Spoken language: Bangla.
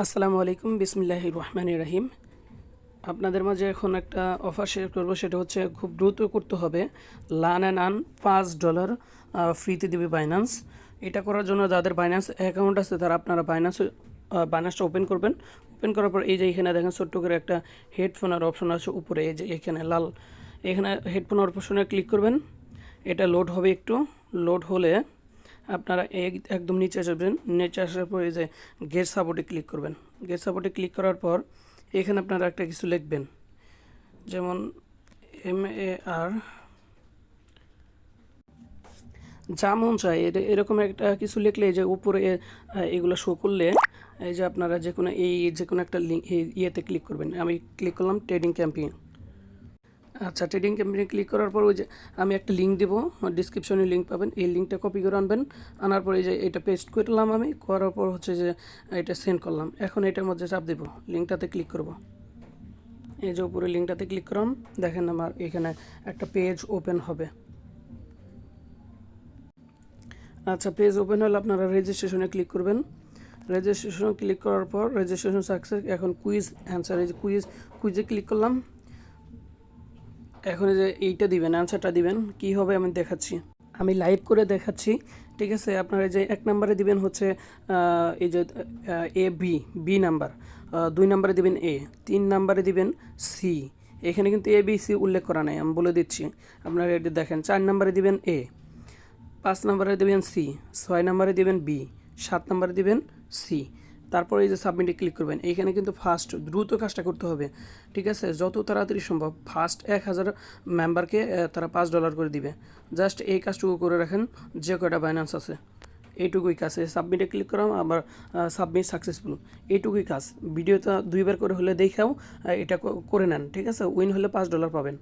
আসসালামু আলাইকুম, বিসমিল্লাহির রহমানির রহিম। আপনাদের মাঝে এখন একটা অফার শেয়ার করব, সেটা হচ্ছে খুব দ্রুত করতে হবে। লার্ন অ্যান্ড আর্ন $5 ফ্রিতে দিবে বাইন্যান্স। এটা করার জন্য যাদের বাইন্যান্স অ্যাকাউন্ট আছে তারা আপনারা বাইন্যান্সটা ওপেন করবেন। ওপেন করার পর এই যে এখানে দেখেন ছোট্ট করে একটা হেডফোনের অপশন আছে উপরে, এই যে এখানে লাল, এখানে হেডফোনের অপশনে ক্লিক করবেন। এটা লোড হবে, একটু লোড হলে আপনারা একদম নিচে আসবেন। নিচে আসার পর এই যে গেট সাপোর্টে ক্লিক করবেন। গেট সাপোর্টে ক্লিক করার পর এখানে আপনারা একটা কিছু লিখবেন, যেমন MAR, যা মন চায় এরকম একটা কিছু লিখলে এই যে উপরে এগুলো শো করলে এই যে আপনারা যে কোনো একটা লিঙ্ক ইয়েতে ক্লিক করবেন। আমি ক্লিক করলাম ট্রেডিং ক্যাম্পেইন। আচ্ছা, ট্রেডিং ক্যাম্পেইনে ক্লিক করার পর ওই যে আমি একটা লিঙ্ক দেবো, ডিসক্রিপশনে লিঙ্ক পাবেন। এই লিঙ্কটা কপি করে আনবেন। আনার পর এই যে এটা পেস্ট করলাম, আমি করার পর হচ্ছে যে এটা সেন্ড করলাম। এখন এটার মধ্যে চাপ দেবো, লিঙ্কটাতে ক্লিক করব। এই যে উপরে লিঙ্কটাতে ক্লিক করলাম, দেখেন আমার এখানে একটা পেজ ওপেন হবে। আচ্ছা, পেজ ওপেন হলে আপনারা রেজিস্ট্রেশনে ক্লিক করবেন। রেজিস্ট্রেশনে ক্লিক করার পর রেজিস্ট্রেশন সাকসেস। এখন কুইজ অ্যান্সার, এই যে কুইজে ক্লিক করলাম। এখন এই যে এইটা দিবেন, অ্যান্সারটা দিবেন। কি হবে আমি দেখাচ্ছি, আমি লাইভ করে দেখাচ্ছি। ঠিক আছে, আপনারা যে 1 নম্বরে দিবেন হচ্ছে এই যে বি নাম্বার, 2 নম্বরে দিবেন এ, 3 নম্বরে দিবেন সি। এখানে কিন্তু ABC উল্লেখ করা নাই, আমি বলে দিচ্ছি। আপনারা এটা দেখেন, 4 নম্বরে দিবেন এ, 5 নম্বরে দিবেন সি, 6 নম্বরে দিবেন বি, 7 নম্বরে দিবেন সি। তারপরে এই যে সাবমিটে ক্লিক করবেন। এইখানে কিন্তু ফার্স্ট দ্রুত কাজটা করতে হবে। ঠিক আছে, যত তাড়াতাড়ি সম্ভব ফার্স্ট 1000 মেম্বারকে তারা $5 করে দিবে। জাস্ট এই কাজটুকু করে রাখেন, যে কয়টা বাইন্যান্স আছে এইটুকুই কাজ। সাবমিটে ক্লিক করাম, আবার সাবমিট সাকসেসফুল, এইটুকুই কাজ। ভিডিওটা 2বার করে হলে দেখাও এটা করে নেন। ঠিক আছে, উইন হলে $5 পাবেন।